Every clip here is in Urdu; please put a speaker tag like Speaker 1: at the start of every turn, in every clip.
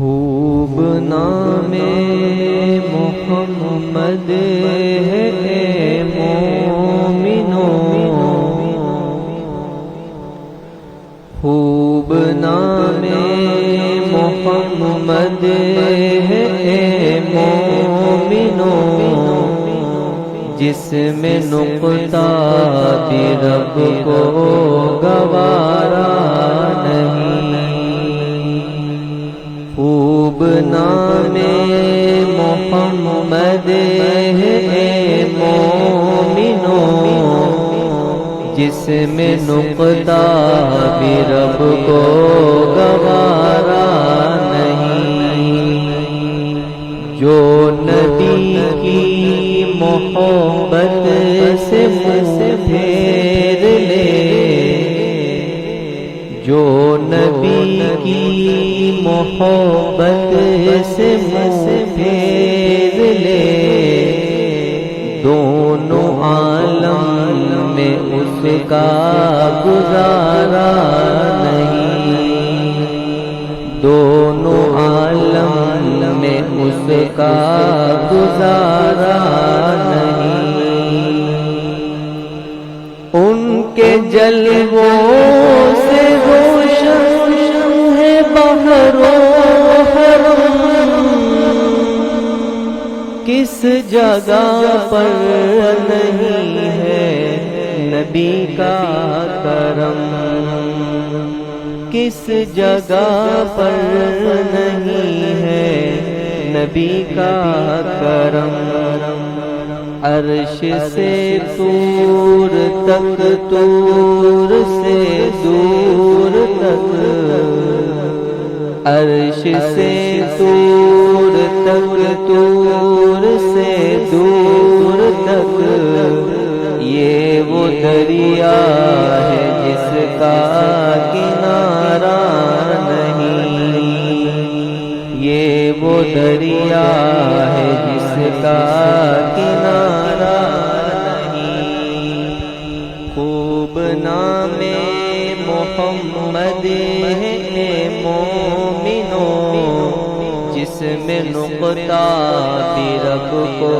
Speaker 1: خوب نام محمد ہے اے مومنو، خوب نام محمد ہے اے مومنو، جس میں نقطہ بھی رب کو گوارا نہیں۔ خوب نام محمد ہے اے مومنو، جس میں نقطہ بھی رب کو گوارا نہیں۔ جو نبی کی محبت سے منہ پھیر لے، جو نبی کی محبت سے منہ پھیر لے، دونوں عالم میں اس کا گزارا نہیں، دونوں عالم میں اس کا گزارا نہیں۔ ان کے جلووں سے روشن ہے بحر و حرم، کس جگہ پر نہیں ہے نبی کا کرم، کس جگہ پر نہیں ہے نبی کا کرم۔ عرش سے طور تک، طور سے دور تک، عرش سے طور تک، طور سے دور تک، یہ وہ دریا ہے جس کا کنارہ نہیں، یہ وہ دریا ہے جس کا کنارہ نہیں۔ خوب نام محمد ہے اے مومنو، جس میں نقطہ بھی رب کو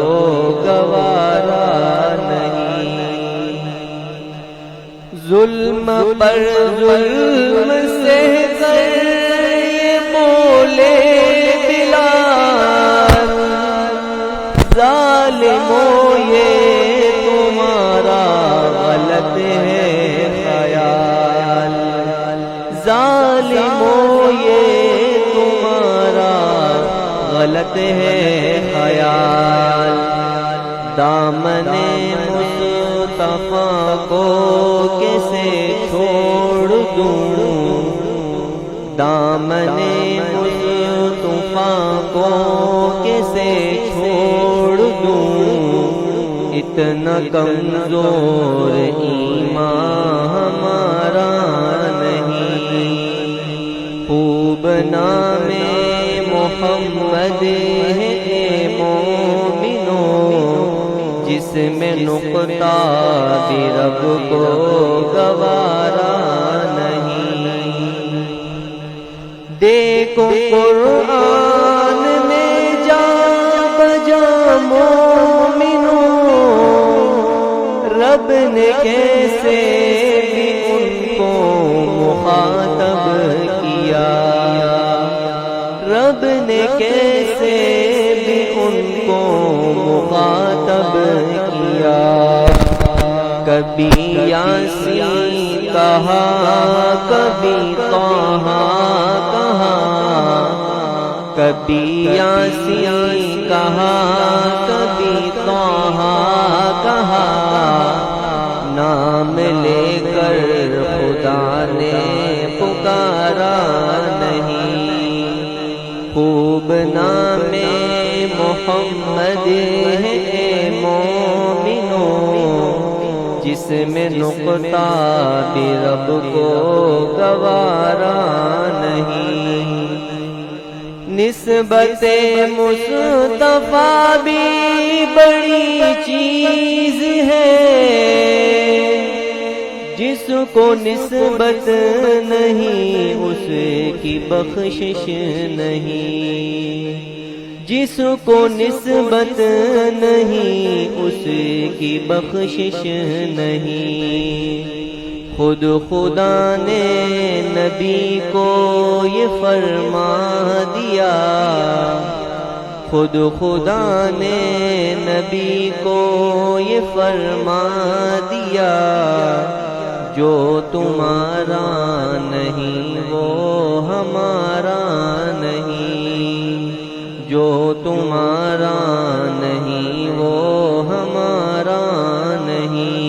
Speaker 1: گوارا نہیں۔ ظلم پر ظلم سے یہ بولے بلال، ظالمو یہ تمہارا غلط ہے خیال، ظالمو یہ تمہارا غلط ہے خیال۔ دامن مصطفیٰ کو کیسے چھوڑ دوں، دامن مصطفیٰ کو کیسے چھوڑ دوں، اتنا کمزور ایمان ہمارا نہیں۔ خوب نام محمد ہے اے مومنو، جس میں نقطہ بھی رب کو گوارا نہیں۔ دیکھو قرآن میں جا بجا مومنو، رب نے کیسے بھی ان کو مخاطب کیا، رب نے کیسے بھی ان کو مخاطب کیا۔ کبھی یاسین کہا، کبھی طہ کہا، کبھی یاسین کہا، کبھی طہ کہا، نام لے کر خدا نے پکارا نہیں۔ خوب نام محمد ہے اے مومنو، جس میں نقطہ بھی رب کو گوارا نہیں۔ نسبت مصطفیٰ بھی بڑی چیز ہے، جس کو نسبت نہیں اس کی بخشش نہیں، جس کو نسبت نہیں اس کی بخشش نہیں۔ خود خدا نے نبی کو یہ فرما دیا، خود خدا نے نبی کو یہ فرما دیا، جو تمہارا نہیں وہ ہمارا نہیں، جو تمہارا نہیں وہ ہمارا نہیں۔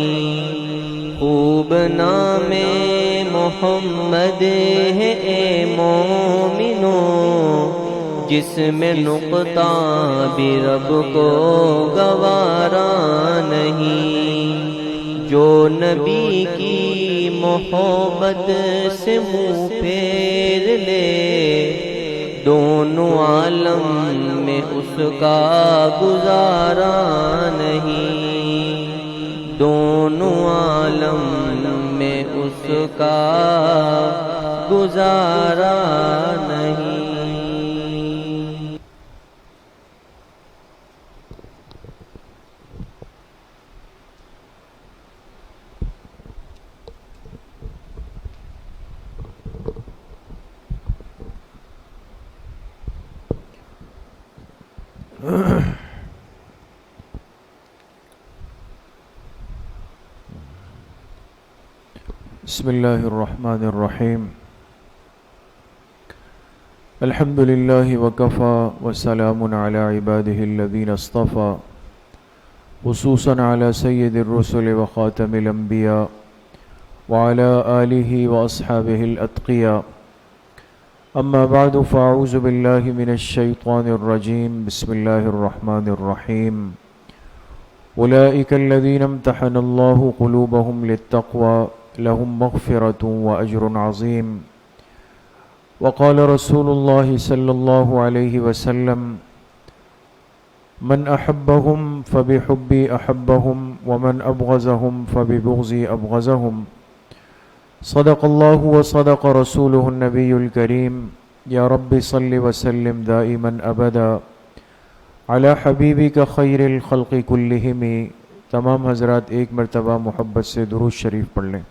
Speaker 1: خوب نام محمد ہے اے مومنوں، جس میں نقطہ بھی رب کو گوارا نہیں، جو نبی کی محبت سے منہ پھیر لے، دونوں عالم میں اس کا گزارا نہیں، دونوں عالم میں اس کا گزارا نہیں۔
Speaker 2: بسم اللہ الرحمن الرحیم، الحمد للہ وکفا وسلام علی عبادہ الذین اصطفى، خصوصاً علی سید الرسل وخاتم الانبیاء وعلی آلہ واصحابہ الاتقیاء، اما بعد فاعوذ باللہ من الشیطان الرجیم، بسم اللہ الرحمن الرحیم، اولئک الذین امتحن اللہ قلوبہم للتقوى لهم مغفرة وأجر عظيم۔ وقال رسول الله صلى الله عليه وسلم: من أحبهم فبحبي أحبهم ومن أبغضهم فببغضي أبغضهم۔ صدق الله وصدق رسوله النبي الكريم، يا رب صل وسلم دائما أبدا على حبيبك خير الخلق كلهم۔ تمام حضرات ایک مرتبہ محبت سے درود شریف پڑھ لیں۔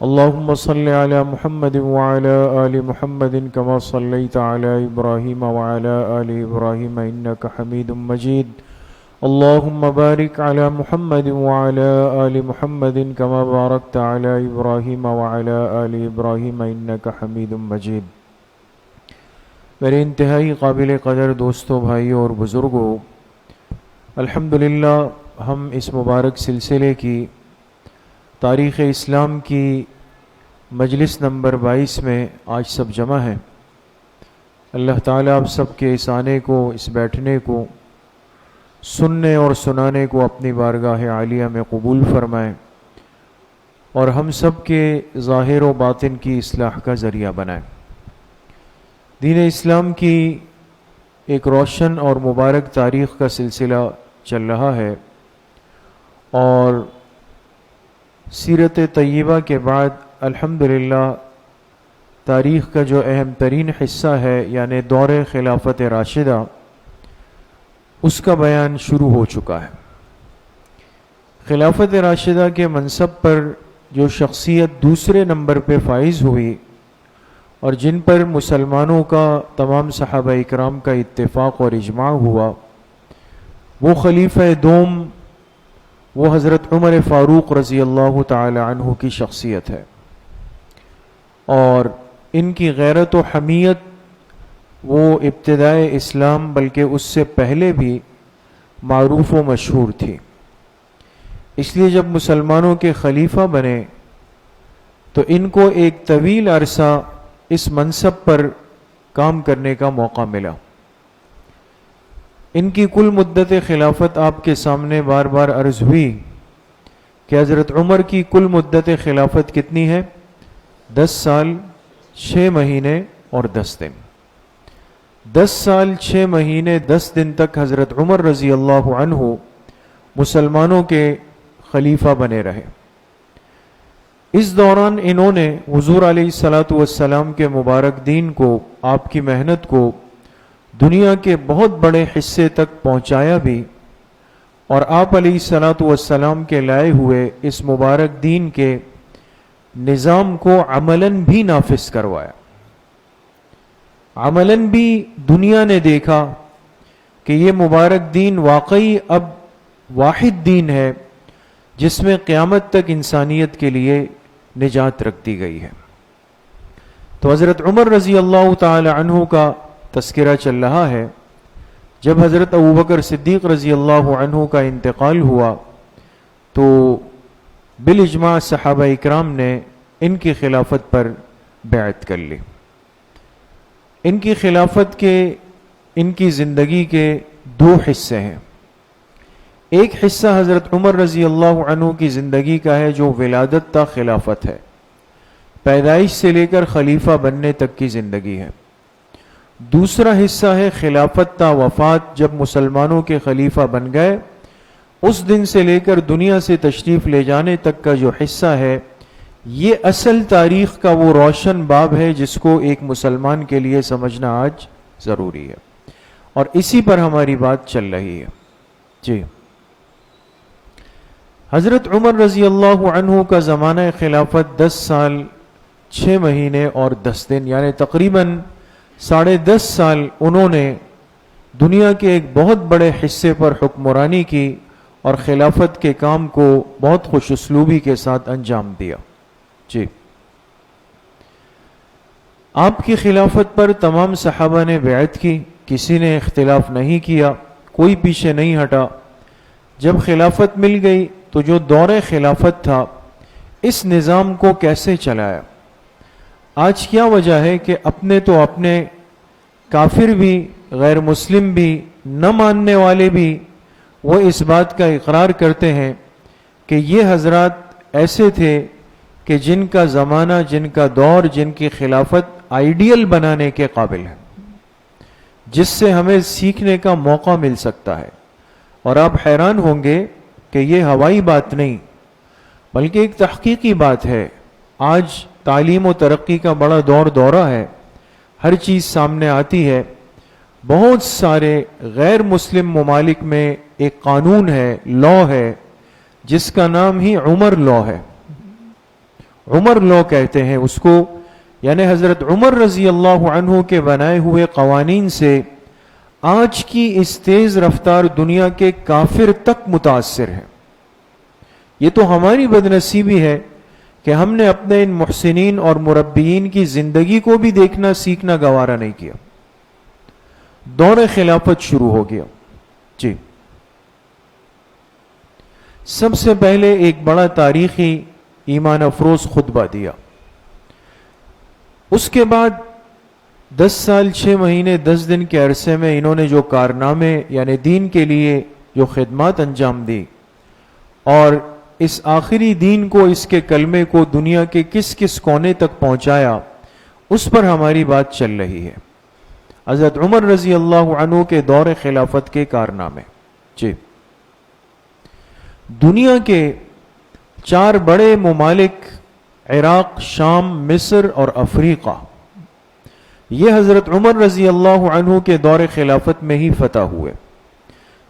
Speaker 2: اللہم صل علی محمد وعلی آل محمد کما صلیت علی ابراہیم وعلی آل ابراہیم انک حمید مجید۔ اللہم بارک علی محمد وعلی آل محمد کما بارکت علی ابراہیم وعلی آل ابراہیم انک حمید مجید۔ میرے انتہائی قابل قدر دوستوں، بھائیوں اور بزرگوں، الحمدللہ ہم اس مبارک سلسلے کی تاریخ اسلام کی مجلس نمبر 22 میں آج سب جمع ہیں۔ اللہ تعالیٰ آپ سب کے اس آنے کو، اس بیٹھنے کو، سننے اور سنانے کو اپنی بارگاہ عالیہ میں قبول فرمائیں، اور ہم سب کے ظاہر و باطن کی اصلاح کا ذریعہ بنائیں۔ دین اسلام کی ایک روشن اور مبارک تاریخ کا سلسلہ چل رہا ہے، اور سیرت طیبہ کے بعد الحمدللہ تاریخ کا جو اہم ترین حصہ ہے، یعنی دور خلافت راشدہ، اس کا بیان شروع ہو چکا ہے۔ خلافت راشدہ کے منصب پر جو شخصیت دوسرے نمبر پہ فائز ہوئی اور جن پر مسلمانوں کا، تمام صحابہ اکرام کا اتفاق اور اجماع ہوا، وہ خلیفہ دوم، وہ حضرت عمر فاروق رضی اللہ تعالی عنہ کی شخصیت ہے، اور ان کی غیرت و حمیت وہ ابتدائے اسلام بلکہ اس سے پہلے بھی معروف و مشہور تھی۔ اس لیے جب مسلمانوں کے خلیفہ بنے تو ان کو ایک طویل عرصہ اس منصب پر کام کرنے کا موقع ملا۔ ان کی کل مدت خلافت آپ کے سامنے بار بار عرض ہوئی کہ حضرت عمر کی کل مدت خلافت کتنی ہے؟ 10 سال 6 مہینے اور 10 دن۔ 10 سال 6 مہینے 10 دن تک حضرت عمر رضی اللہ عنہ مسلمانوں کے خلیفہ بنے رہے۔ اس دوران انہوں نے حضور علیہ الصلاۃ والسلام کے مبارک دین کو، آپ کی محنت کو دنیا کے بہت بڑے حصے تک پہنچایا بھی، اور آپ علیہ الصلاۃ والسلام کے لائے ہوئے اس مبارک دین کے نظام کو عملاً بھی نافذ کروایا۔ عملاً بھی دنیا نے دیکھا کہ یہ مبارک دین واقعی اب واحد دین ہے جس میں قیامت تک انسانیت کے لیے نجات رکھ دی گئی ہے۔ تو حضرت عمر رضی اللہ تعالی عنہ کا تذکرہ چل رہا ہے۔ جب حضرت ابوبکر صدیق رضی اللہ عنہ کا انتقال ہوا تو بالاجماع صحابہ اکرام نے ان کی خلافت پر بیعت کر لی۔ ان کی خلافت کے، ان کی زندگی کے دو حصے ہیں۔ ایک حصہ حضرت عمر رضی اللہ عنہ کی زندگی کا ہے جو ولادت تا خلافت ہے، پیدائش سے لے کر خلیفہ بننے تک کی زندگی ہے۔ دوسرا حصہ ہے خلافت تا وفات، جب مسلمانوں کے خلیفہ بن گئے اس دن سے لے کر دنیا سے تشریف لے جانے تک کا جو حصہ ہے، یہ اصل تاریخ کا وہ روشن باب ہے جس کو ایک مسلمان کے لیے سمجھنا آج ضروری ہے، اور اسی پر ہماری بات چل رہی ہے۔ جی، حضرت عمر رضی اللہ عنہ کا زمانہ خلافت 10 سال 6 مہینے اور 10 دن، یعنی تقریباً 10.5 سال انہوں نے دنیا کے ایک بہت بڑے حصے پر حکمرانی کی اور خلافت کے کام کو بہت خوش اسلوبی کے ساتھ انجام دیا۔ جی، آپ کی خلافت پر تمام صحابہ نے بیعت کی، کسی نے اختلاف نہیں کیا، کوئی پیچھے نہیں ہٹا۔ جب خلافت مل گئی تو جو دور خلافت تھا اس نظام کو کیسے چلایا؟ آج کیا وجہ ہے کہ اپنے تو اپنے کافر بھی، غیر مسلم بھی، نہ ماننے والے بھی وہ اس بات کا اقرار کرتے ہیں کہ یہ حضرات ایسے تھے کہ جن کا زمانہ، جن کا دور، جن کی خلافت آئیڈیل بنانے کے قابل ہے، جس سے ہمیں سیکھنے کا موقع مل سکتا ہے۔ اور آپ حیران ہوں گے کہ یہ ہوائی بات نہیں بلکہ ایک تحقیقی بات ہے۔ آج تعلیم و ترقی کا بڑا دورہ ہے، ہر چیز سامنے آتی ہے۔ بہت سارے غیر مسلم ممالک میں ایک قانون ہے، لا ہے، جس کا نام ہی عمر لا ہے۔ عمر لا کہتے ہیں اس کو، یعنی حضرت عمر رضی اللہ عنہ کے بنائے ہوئے قوانین سے آج کی اس تیز رفتار دنیا کے کافر تک متاثر ہے۔ یہ تو ہماری بدنصیبی ہے کہ ہم نے اپنے ان محسنین اور مربیین کی زندگی کو بھی دیکھنا سیکھنا گوارا نہیں کیا۔ دور خلافت شروع ہو گیا۔ جی، سب سے پہلے ایک بڑا تاریخی ایمان افروز خطبہ دیا، اس کے بعد 10 سال 6 مہینے 10 دن کے عرصے میں انہوں نے جو کارنامے یعنی دین کے لیے جو خدمات انجام دی، اور اس آخری دین کو، اس کے کلمے کو دنیا کے کس کس کونے تک پہنچایا، اس پر ہماری بات چل رہی ہے۔ حضرت عمر رضی اللہ عنہ کے دور خلافت کے کارنامے۔ جی، دنیا کے 4 بڑے ممالک عراق، شام، مصر اور افریقہ، یہ حضرت عمر رضی اللہ عنہ کے دور خلافت میں ہی فتح ہوئے۔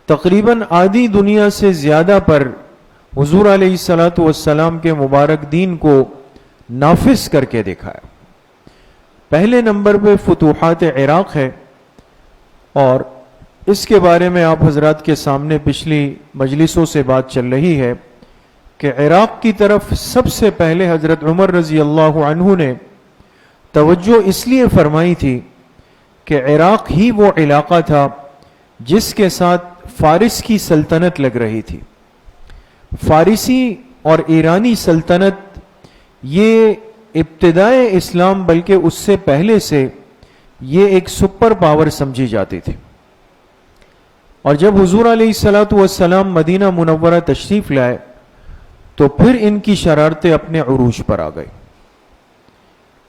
Speaker 2: تقریباً آدھی دنیا سے زیادہ پر حضور علیہ الصلاۃ والسلام کے مبارک دین کو نافذ کر کے دکھایا۔ پہلے نمبر پہ فتوحات عراق ہے، اور اس کے بارے میں آپ حضرات کے سامنے پچھلی مجلسوں سے بات چل رہی ہے کہ عراق کی طرف سب سے پہلے حضرت عمر رضی اللہ عنہ نے توجہ اس لیے فرمائی تھی کہ عراق ہی وہ علاقہ تھا جس کے ساتھ فارس کی سلطنت لگ رہی تھی۔ فارسی اور ایرانی سلطنت یہ ابتدائے اسلام بلکہ اس سے پہلے سے یہ ایک سپر پاور سمجھی جاتی تھی، اور جب حضور علیہ الصلاۃ والسلام مدینہ منورہ تشریف لائے تو پھر ان کی شرارتیں اپنے عروج پر آ گئی۔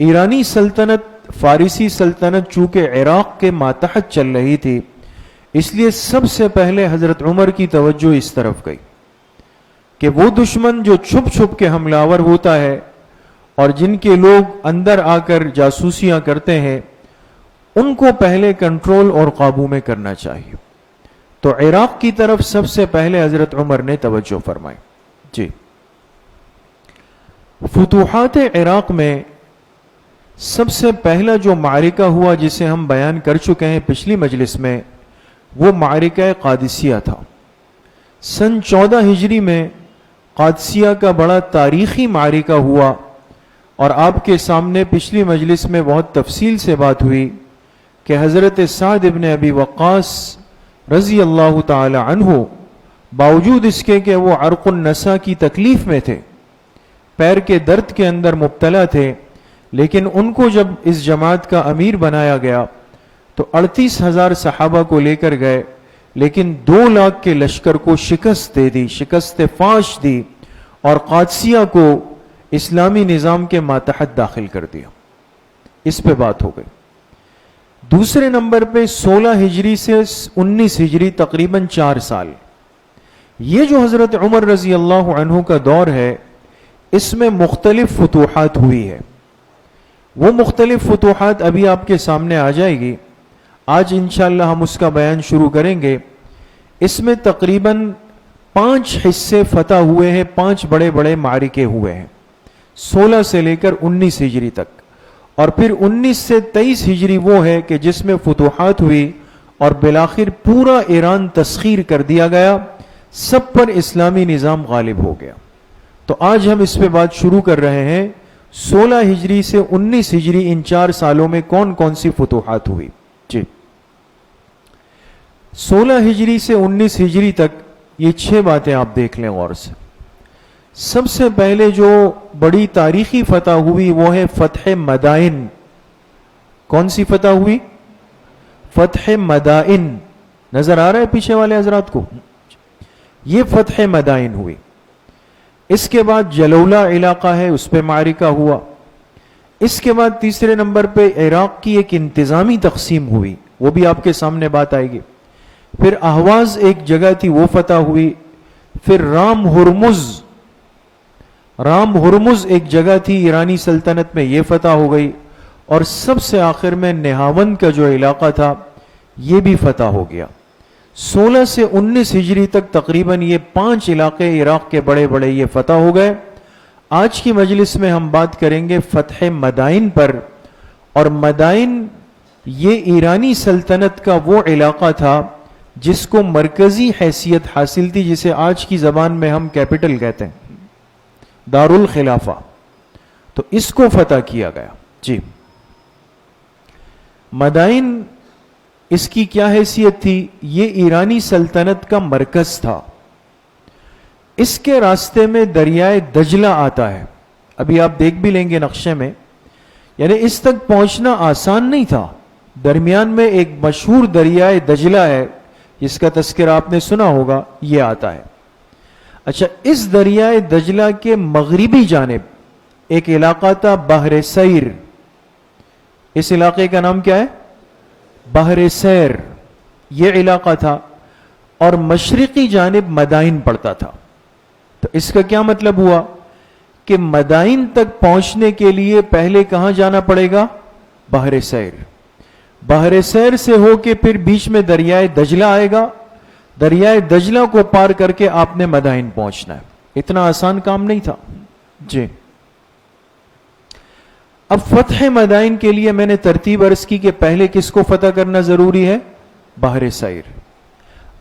Speaker 2: ایرانی سلطنت، فارسی سلطنت چونکہ عراق کے ماتحت چل رہی تھی، اس لیے سب سے پہلے حضرت عمر کی توجہ اس طرف گئی کہ وہ دشمن جو چھپ چھپ کے حملہ آور ہوتا ہے اور جن کے لوگ اندر آ کر جاسوسیاں کرتے ہیں ان کو پہلے کنٹرول اور قابو میں کرنا چاہیے. تو عراق کی طرف سب سے پہلے حضرت عمر نے توجہ فرمائی. جی فتوحات عراق میں سب سے پہلا جو معرکہ ہوا جسے ہم بیان کر چکے ہیں پچھلی مجلس میں، وہ معرکہ قادسیہ تھا. سن 14 ہجری میں قادسیہ کا بڑا تاریخی معرکہ ہوا، اور آپ کے سامنے پچھلی مجلس میں بہت تفصیل سے بات ہوئی کہ حضرت سعد ابن ابی وقاص رضی اللہ تعالی عنہ باوجود اس کے کہ وہ عرق النسا کی تکلیف میں تھے، پیر کے درد کے اندر مبتلا تھے، لیکن ان کو جب اس جماعت کا امیر بنایا گیا تو 38,000 صحابہ کو لے کر گئے، لیکن 2 لاکھ کے لشکر کو شکست دے دی، شکست فاش دی، اور قادسیہ کو اسلامی نظام کے ماتحت داخل کر دیا. اس پہ بات ہو گئی. دوسرے نمبر پہ 16 ہجری سے 19 ہجری تقریباً 4 سال، یہ جو حضرت عمر رضی اللہ عنہ کا دور ہے، اس میں مختلف فتوحات ہوئی ہے. وہ مختلف فتوحات ابھی آپ کے سامنے آ جائے گی. آج انشاءاللہ ہم اس کا بیان شروع کریں گے. اس میں تقریباً 5 حصے فتح ہوئے ہیں، 5 بڑے بڑے معرکے ہوئے ہیں 16 سے لے کر 19 ہجری تک. اور پھر 19 سے 23 ہجری وہ ہے کہ جس میں فتوحات ہوئی اور بالآخر پورا ایران تسخیر کر دیا گیا، سب پر اسلامی نظام غالب ہو گیا. تو آج ہم اس پہ بات شروع کر رہے ہیں 16 ہجری سے 19 ہجری، ان 4 سالوں میں کون کون سی فتوحات ہوئی. جی 16 ہجری سے 19 ہجری تک یہ 6 باتیں آپ دیکھ لیں غور سے. سب سے پہلے جو بڑی تاریخی فتح ہوئی وہ ہے فتح مدائن. کون سی فتح ہوئی؟ فتح مدائن. نظر آ رہا ہے پیچھے والے حضرات کو؟ یہ فتح مدائن ہوئی. اس کے بعد جلولہ علاقہ ہے، اس پہ معرکہ ہوا. اس کے بعد تیسرے نمبر پہ عراق کی ایک انتظامی تقسیم ہوئی، وہ بھی آپ کے سامنے بات آئے گی. پھر اہواز ایک جگہ تھی، وہ فتح ہوئی. پھر رام ہرمز ایک جگہ تھی ایرانی سلطنت میں، یہ فتح ہو گئی. اور سب سے آخر میں نہاوند کا جو علاقہ تھا یہ بھی فتح ہو گیا. 16 سے 19 ہجری تک تقریباً یہ 5 علاقے عراق کے بڑے بڑے یہ فتح ہو گئے. آج کی مجلس میں ہم بات کریں گے فتح مدائن پر. اور مدائن یہ ایرانی سلطنت کا وہ علاقہ تھا جس کو مرکزی حیثیت حاصل تھی، جسے آج کی زبان میں ہم کیپٹل کہتے ہیں، دارالخلافہ. تو اس کو فتح کیا گیا. جی مدائن اس کی کیا حیثیت تھی؟ یہ ایرانی سلطنت کا مرکز تھا. اس کے راستے میں دریائے دجلہ آتا ہے، ابھی آپ دیکھ بھی لیں گے نقشے میں. یعنی اس تک پہنچنا آسان نہیں تھا. درمیان میں ایک مشہور دریائے دجلہ ہے جس کا تذکرہ آپ نے سنا ہوگا، یہ آتا ہے. اچھا، اس دریائے دجلہ کے مغربی جانب ایک علاقہ تھا بحر سیر. اس علاقے کا نام کیا ہے؟ بحر سیر یہ علاقہ تھا. اور مشرقی جانب مدائن پڑتا تھا. تو اس کا کیا مطلب ہوا کہ مدائن تک پہنچنے کے لیے پہلے کہاں جانا پڑے گا؟ بحر سیر. بحر سیر سے ہو کے پھر بیچ میں دریائے دجلہ آئے گا. دریائے دجلہ کو پار کر کے آپ نے مدائن پہنچنا ہے. اتنا آسان کام نہیں تھا. جی اب فتح مدائن کے لیے میں نے ترتیب عرض کی کہ پہلے کس کو فتح کرنا ضروری ہے؟ بحر سیر.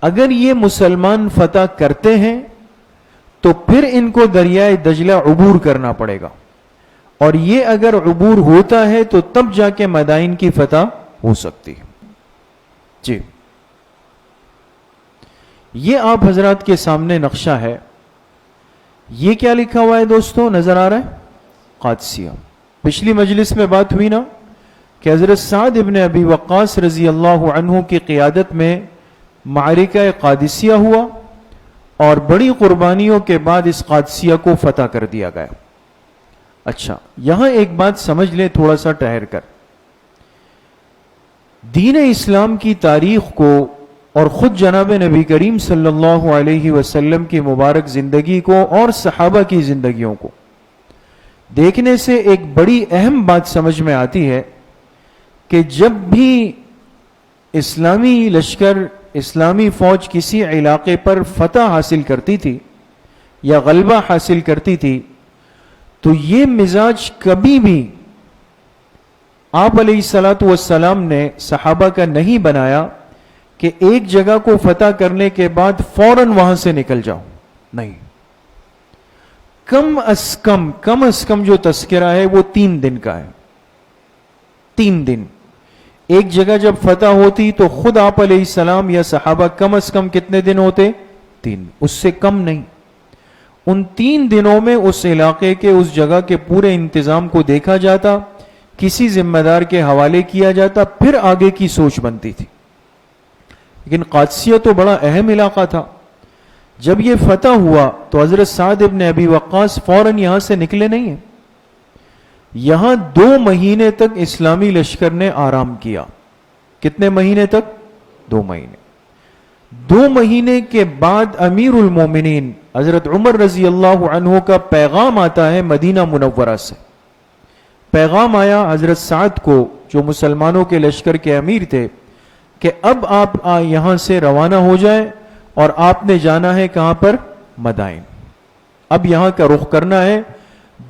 Speaker 2: اگر یہ مسلمان فتح کرتے ہیں تو پھر ان کو دریائے دجلہ عبور کرنا پڑے گا. اور یہ اگر عبور ہوتا ہے تو تب جا کے مدائن کی فتح ہو سکتی ہے. جی یہ آپ حضرات کے سامنے نقشہ ہے. یہ کیا لکھا ہوا ہے دوستو؟ نظر آ رہا ہے؟ قادسیہ. پچھلی مجلس میں بات ہوئی نا کہ حضرت سعد ابن ابی وقاص رضی اللہ عنہ کی قیادت میں معرکہ قادسیہ ہوا اور بڑی قربانیوں کے بعد اس قادسیہ کو فتح کر دیا گیا. اچھا یہاں ایک بات سمجھ لیں تھوڑا سا ٹھہر کر. دین اسلام کی تاریخ کو اور خود جناب نبی کریم صلی اللہ علیہ وسلم کی مبارک زندگی کو اور صحابہ کی زندگیوں کو دیکھنے سے ایک بڑی اہم بات سمجھ میں آتی ہے کہ جب بھی اسلامی لشکر، اسلامی فوج کسی علاقے پر فتح حاصل کرتی تھی یا غلبہ حاصل کرتی تھی، تو یہ مزاج کبھی بھی آپ علیہ الصلوۃ والسلام نے صحابہ کا نہیں بنایا کہ ایک جگہ کو فتح کرنے کے بعد فوراً وہاں سے نکل جاؤ، نہیں۔ کم از کم جو تذکرہ ہے وہ 3 دن کا ہے۔ 3 دن ایک جگہ جب فتح ہوتی تو خود آپ علیہ السلام یا صحابہ کم از کم کتنے دن ہوتے؟ 3، اس سے کم نہیں۔ ان 3 دنوں میں اس علاقے کے، اس جگہ کے پورے انتظام کو دیکھا جاتا، کسی ذمہ دار کے حوالے کیا جاتا، پھر آگے کی سوچ بنتی تھی۔ لیکن قادسیہ تو بڑا اہم علاقہ تھا۔ جب یہ فتح ہوا تو حضرت سعد ابن ابی وقاص فوراً یہاں سے نکلے نہیں ہیں۔ یہاں 2 مہینے تک اسلامی لشکر نے آرام کیا۔ کتنے مہینے تک؟ 2 مہینے۔ 2 مہینے کے بعد امیر المومنین حضرت عمر رضی اللہ عنہ کا پیغام آتا ہے مدینہ منورہ سے۔ پیغام آیا حضرت سعد کو، جو مسلمانوں کے لشکر کے امیر تھے، کہ اب آپ یہاں سے روانہ ہو جائیں اور آپ نے جانا ہے کہاں پر؟ مدائن۔ اب یہاں کا رخ کرنا ہے۔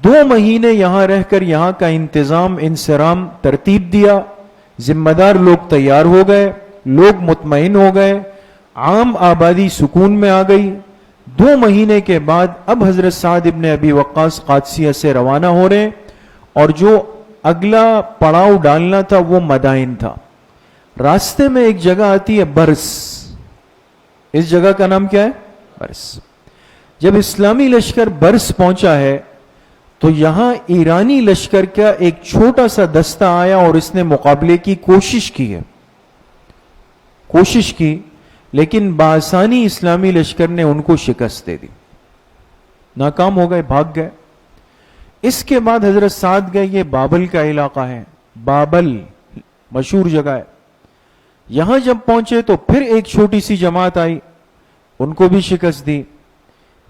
Speaker 2: 2 مہینے یہاں رہ کر یہاں کا انتظام، انصرام ترتیب دیا، ذمہ دار لوگ تیار ہو گئے، لوگ مطمئن ہو گئے، عام آبادی سکون میں آ گئی۔ 2 مہینے کے بعد اب حضرت سعد ابن ابی وقاص قادسیہ سے روانہ ہو رہے ہیں، اور جو اگلا پڑاؤ ڈالنا تھا وہ مدائن تھا۔ راستے میں ایک جگہ آتی ہے برس۔ اس جگہ کا نام کیا ہے؟ برس۔ جب اسلامی لشکر برس پہنچا ہے تو یہاں ایرانی لشکر کا ایک چھوٹا سا دستہ آیا اور اس نے مقابلے کی کوشش کی، لیکن بآسانی اسلامی لشکر نے ان کو شکست دے دی، ناکام ہو گئے، بھاگ گئے۔ اس کے بعد حضرت سعد گئے، یہ بابل کا علاقہ ہے، بابل مشہور جگہ ہے۔ یہاں جب پہنچے تو پھر ایک چھوٹی سی جماعت آئی، ان کو بھی شکست دی۔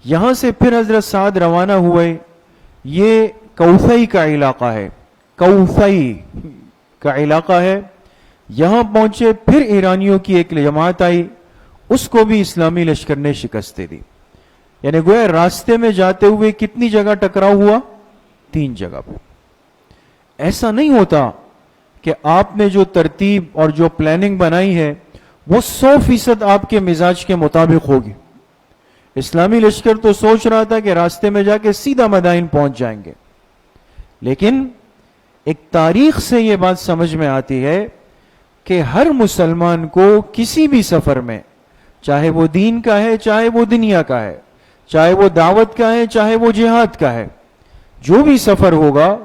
Speaker 2: یہاں سے پھر حضرت سعد روانہ ہوئے، یہ کوفئی کا علاقہ ہے، کوفئی کا علاقہ ہے۔ یہاں پہنچے، پھر ایرانیوں کی ایک جماعت آئی، اس کو بھی اسلامی لشکر نے شکست دے دی۔ یعنی گویا راستے میں جاتے ہوئے کتنی جگہ ٹکراؤ ہوا؟ 3 جگہ پہ۔ ایسا نہیں ہوتا کہ آپ نے جو ترتیب اور جو پلاننگ بنائی ہے وہ 100% آپ کے مزاج کے مطابق ہوگی۔ اسلامی لشکر تو سوچ رہا تھا کہ راستے میں جا کے سیدھا مدائن پہنچ جائیں گے، لیکن ایک تاریخ سے یہ بات سمجھ میں آتی ہے کہ ہر مسلمان کو کسی بھی سفر میں، چاہے وہ دین کا ہے، چاہے وہ دنیا کا ہے، چاہے وہ دعوت کا ہے، چاہے وہ جہاد کا ہے، جو بھی سفر ہوگا،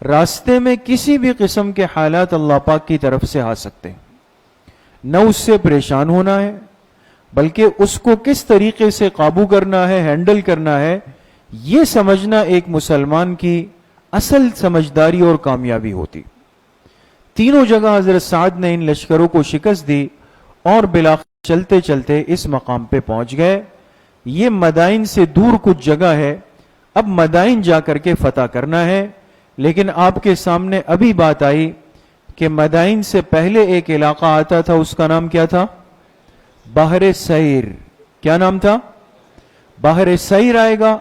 Speaker 2: راستے میں کسی بھی قسم کے حالات اللہ پاک کی طرف سے آ سکتے ہیں۔ نہ اس سے پریشان ہونا ہے، بلکہ اس کو کس طریقے سے قابو کرنا ہے، ہینڈل کرنا ہے، یہ سمجھنا ایک مسلمان کی اصل سمجھداری اور کامیابی ہوتی۔ 3 جگہ حضرت سعد نے ان لشکروں کو شکست دی اور بالآخر چلتے چلتے اس مقام پہ پہنچ گئے۔ یہ مدائن سے دور کچھ جگہ ہے، اب مدائن جا کر کے فتح کرنا ہے۔ لیکن آپ کے سامنے ابھی بات آئی کہ مدائن سے پہلے ایک علاقہ آتا تھا، اس کا نام کیا تھا؟ بحر سعیر۔ کیا نام تھا؟ بحر سعیر آئے گا،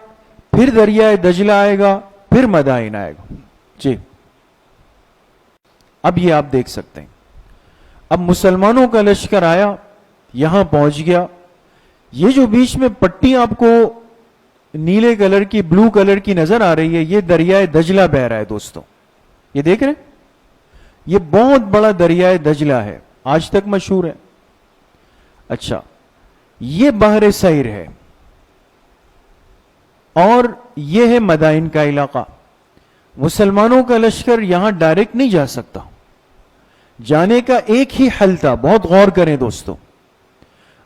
Speaker 2: پھر دریائے دجلہ آئے گا، پھر مدائن آئے گا۔ جی، اب یہ آپ دیکھ سکتے ہیں۔ اب مسلمانوں کا لشکر آیا، یہاں پہنچ گیا۔ یہ جو بیچ میں پٹی آپ کو نیلے کلر کی، بلو کلر کی نظر آ رہی ہے، یہ دریائے دجلہ بہ رہا ہے دوستوں، یہ دیکھ رہے ہیں؟ یہ بہت بڑا دریائے دجلہ ہے، آج تک مشہور ہے۔ اچھا، یہ بحر سعیر ہے اور یہ ہے مدائن کا علاقہ۔ مسلمانوں کا لشکر یہاں ڈائریکٹ نہیں جا سکتا، جانے کا ایک ہی حل تھا، بہت غور کریں دوستوں۔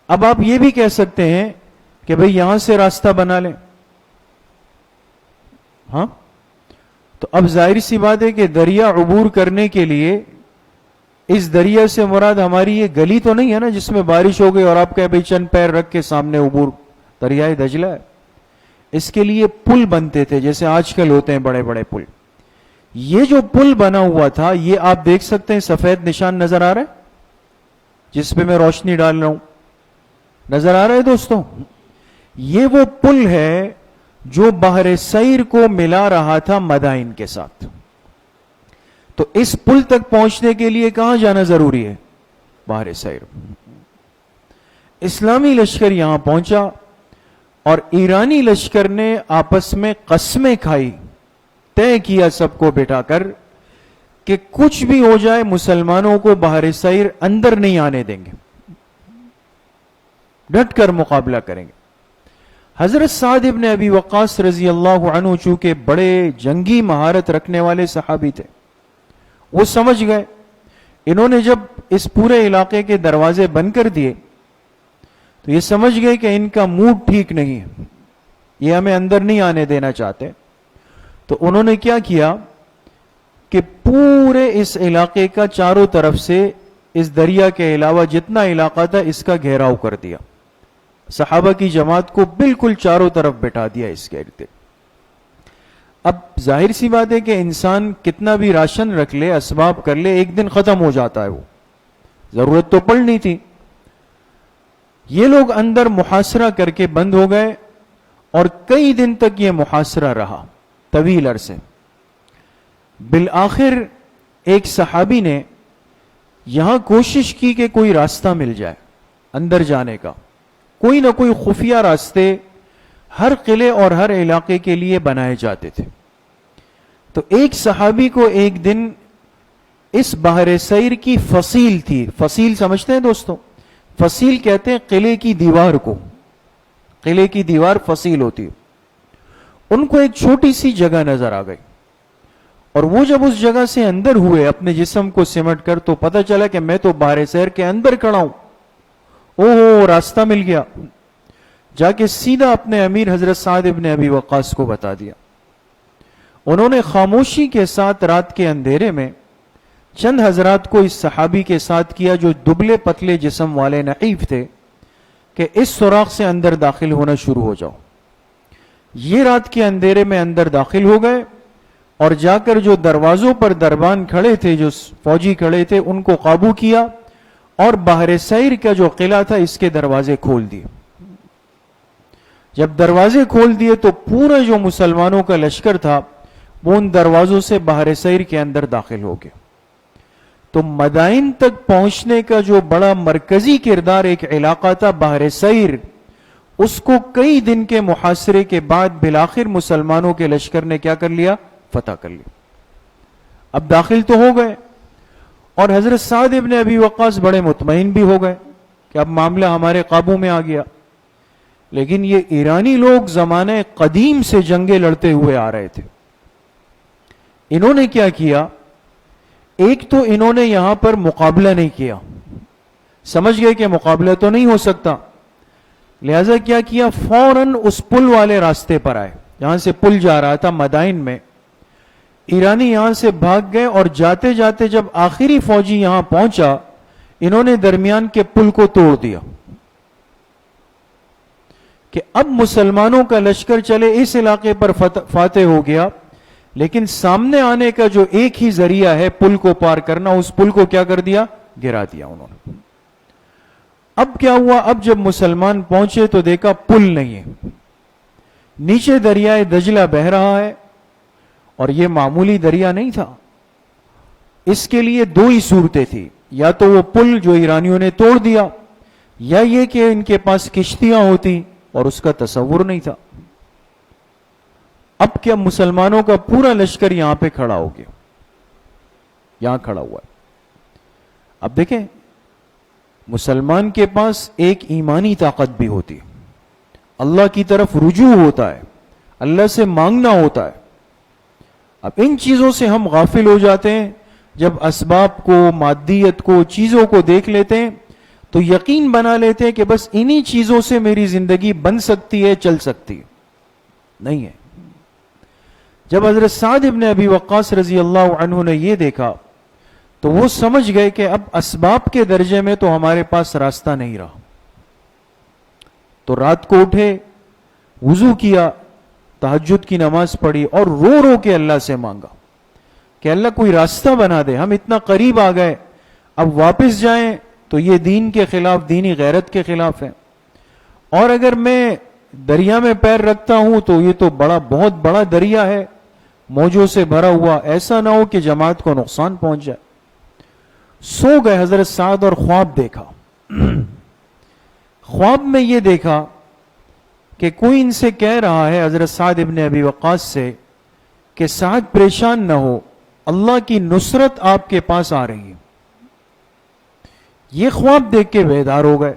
Speaker 2: اب آپ یہ بھی کہہ سکتے ہیں کہ بھئی یہاں سے راستہ بنا لیں، ہاں، تو اب ظاہر سی بات ہے کہ دریا عبور کرنے کے لیے اس دریا سے مراد ہماری یہ گلی تو نہیں ہے نا جس میں بارش ہو گئی اور آپ کہے بھئی چند پیر رکھ کے سامنے عبور، دریائے دجلہ ہے۔ اس کے لیے پل بنتے تھے، جیسے آج کل ہوتے ہیں بڑے بڑے پل. یہ جو پل بنا ہوا تھا، یہ آپ دیکھ سکتے ہیں سفید نشان نظر آ رہا ہے جس پہ میں روشنی ڈال رہا ہوں، نظر آ رہا ہے دوستوں؟ یہ وہ پل ہے جو بحر سیر کو ملا رہا تھا مدائن کے ساتھ. تو اس پل تک پہنچنے کے لیے کہاں جانا ضروری ہے؟ بحر سیر. اسلامی لشکر یہاں پہنچا اور ایرانی لشکر نے آپس میں قسمیں کھائی، طے کیا سب کو بٹھا کر کہ کچھ بھی ہو جائے مسلمانوں کو بحر سیر اندر نہیں آنے دیں گے، ڈٹ کر مقابلہ کریں گے. حضرت سعد ابن ابی وقاص رضی اللہ عنہ چونکہ بڑے جنگی مہارت رکھنے والے صحابی تھے، وہ سمجھ گئے. انہوں نے جب اس پورے علاقے کے دروازے بند کر دیے تو یہ سمجھ گئے کہ ان کا موڈ ٹھیک نہیں ہے، یہ ہمیں اندر نہیں آنے دینا چاہتے. تو انہوں نے کیا کیا کہ پورے اس علاقے کا چاروں طرف سے اس دریا کے علاوہ جتنا علاقہ تھا اس کا گھیراؤ کر دیا، صحابہ کی جماعت کو بالکل چاروں طرف بٹھا دیا اس کے ارد. اب ظاہر سی بات ہے کہ انسان کتنا بھی راشن رکھ لے، اسباب کر لے، ایک دن ختم ہو جاتا ہے، وہ ضرورت تو پڑنی تھی. یہ لوگ اندر محاصرہ کر کے بند ہو گئے اور کئی دن تک یہ محاصرہ رہا، طویل عرصے. بالآخر ایک صحابی نے یہاں کوشش کی کہ کوئی راستہ مل جائے اندر جانے کا. کوئی نہ کوئی خفیہ راستے ہر قلعے اور ہر علاقے کے لیے بنائے جاتے تھے. تو ایک صحابی کو ایک دن اس بحر سیر کی فصیل تھی. فصیل سمجھتے ہیں دوستوں؟ فصیل کہتے ہیں قلعے کی دیوار کو، قلعے کی دیوار فصیل ہوتی ہے. ان کو ایک چھوٹی سی جگہ نظر آ گئی اور وہ جب اس جگہ سے اندر ہوئے اپنے جسم کو سمٹ کر تو پتہ چلا کہ میں تو بحر سیر کے اندر کھڑا ہوں. اوہ، راستہ مل گیا. جا کے سیدھا اپنے امیر حضرت سعد ابن ابی وقاص کو بتا دیا. انہوں نے خاموشی کے ساتھ رات کے اندھیرے میں چند حضرات کو اس صحابی کے ساتھ کیا جو دبلے پتلے جسم والے نحیف تھے کہ اس سوراخ سے اندر داخل ہونا شروع ہو جاؤ. یہ رات کے اندھیرے میں اندر داخل ہو گئے اور جا کر جو دروازوں پر دربان کھڑے تھے، جو فوجی کھڑے تھے، ان کو قابو کیا اور بحر سیر کا جو قلعہ تھا اس کے دروازے کھول دیے. جب دروازے کھول دیے تو پورا جو مسلمانوں کا لشکر تھا وہ ان دروازوں سے بحر سیر کے اندر داخل ہو گئے. تو مدائن تک پہنچنے کا جو بڑا مرکزی کردار ایک علاقہ تھا بحر سیر، اس کو کئی دن کے محاصرے کے بعد بالآخر مسلمانوں کے لشکر نے کیا کر لیا؟ فتح کر لیا. اب داخل تو ہو گئے اور حضرت سعد ابن ابی وقاص بڑے مطمئن بھی ہو گئے کہ اب معاملہ ہمارے قابو میں آ گیا. لیکن یہ ایرانی لوگ زمانے قدیم سے جنگیں لڑتے ہوئے آ رہے تھے. انہوں نے کیا کیا؟ ایک تو انہوں نے یہاں پر مقابلہ نہیں کیا، سمجھ گئے کہ مقابلہ تو نہیں ہو سکتا، لہذا کیا کیا؟ فوراً اس پل والے راستے پر آئے جہاں سے پل جا رہا تھا مدائن میں. ایرانی یہاں سے بھاگ گئے اور جاتے جاتے جب آخری فوجی یہاں پہنچا انہوں نے درمیان کے پل کو توڑ دیا کہ اب مسلمانوں کا لشکر چلے اس علاقے پر فاتح ہو گیا، لیکن سامنے آنے کا جو ایک ہی ذریعہ ہے پل کو پار کرنا، اس پل کو کیا کر دیا؟ گرا دیا انہوں نے. اب کیا ہوا؟ اب جب مسلمان پہنچے تو دیکھا پل نہیں ہے، نیچے دریائے دجلہ بہہ رہا ہے اور یہ معمولی دریا نہیں تھا. اس کے لیے دو ہی صورتیں تھی، یا تو وہ پل جو ایرانیوں نے توڑ دیا، یا یہ کہ ان کے پاس کشتیاں ہوتی اور اس کا تصور نہیں تھا. اب کیا؟ مسلمانوں کا پورا لشکر یہاں پہ کھڑا ہو گیا، یہاں کھڑا ہوا ہے. اب دیکھیں مسلمان کے پاس ایک ایمانی طاقت بھی ہوتی ہے، اللہ کی طرف رجوع ہوتا ہے، اللہ سے مانگنا ہوتا ہے. اب ان چیزوں سے ہم غافل ہو جاتے ہیں. جب اسباب کو، مادیت کو، چیزوں کو دیکھ لیتے ہیں تو یقین بنا لیتے ہیں کہ بس انہی چیزوں سے میری زندگی بن سکتی ہے، چل سکتی ہے. نہیں ہے. جب حضرت سعد ابن ابی وقاص رضی اللہ عنہ نے یہ دیکھا تو وہ سمجھ گئے کہ اب اسباب کے درجے میں تو ہمارے پاس راستہ نہیں رہا. تو رات کو اٹھے، وضو کیا، تہجد کی نماز پڑھی اور رو رو کے اللہ سے مانگا کہ اللہ کوئی راستہ بنا دے، ہم اتنا قریب آ گئے، اب واپس جائیں تو یہ دین کے خلاف، دینی غیرت کے خلاف ہے، اور اگر میں دریا میں پیر رکھتا ہوں تو یہ تو بہت بڑا دریا ہے، موجوں سے بھرا ہوا، ایسا نہ ہو کہ جماعت کو نقصان پہنچ جائے۔ سو گئے حضرت سعد اور خواب دیکھا۔ خواب میں یہ دیکھا کہ کوئی ان سے کہہ رہا ہے، حضرت سعد ابن ابی وقاص سے، کہ سعد پریشان نہ ہو، اللہ کی نصرت آپ کے پاس آ رہی ہے۔ یہ خواب دیکھ کے بیدار ہو گئے۔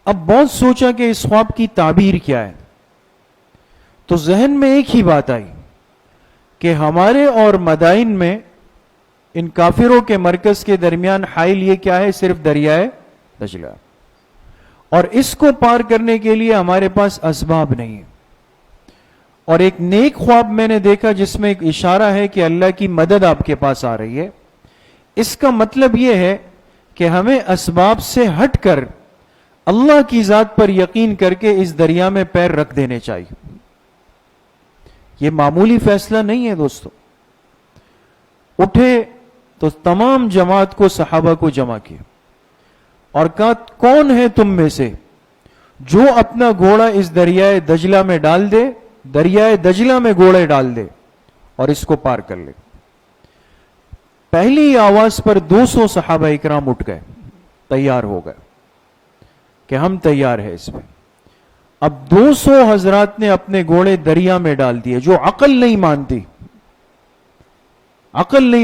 Speaker 2: اب بہت سوچا کہ اس خواب کی تعبیر کیا ہے، تو ذہن میں ایک ہی بات آئی کہ ہمارے اور مدائن میں ان کافروں کے مرکز کے درمیان حائل یہ کیا ہے؟ صرف دریائے دجلہ، اور اس کو پار کرنے کے لیے ہمارے پاس اسباب نہیں ہے۔ اور ایک نیک خواب میں نے دیکھا جس میں ایک اشارہ ہے کہ اللہ کی مدد آپ کے پاس آ رہی ہے۔ اس کا مطلب یہ ہے کہ ہمیں اسباب سے ہٹ کر اللہ کی ذات پر یقین کر کے اس دریا میں پیر رکھ دینے چاہیے۔ یہ معمولی فیصلہ نہیں ہے دوستو۔ اٹھے تو تمام جماعت کو، صحابہ کو جمع کیا اور کہا کون ہے تم میں سے جو اپنا گھوڑا اس دریائے دجلہ میں ڈال دے، دریائے دجلہ میں گھوڑے ڈال دے اور اس کو پار کر لے۔ پہلی آواز پر 200 صحابہ اکرام اٹھ گئے، تیار ہو گئے کہ ہم تیار ہیں اس میں۔ اب 200 حضرات نے اپنے گھوڑے دریا میں ڈال دیے، جو عقل نہیں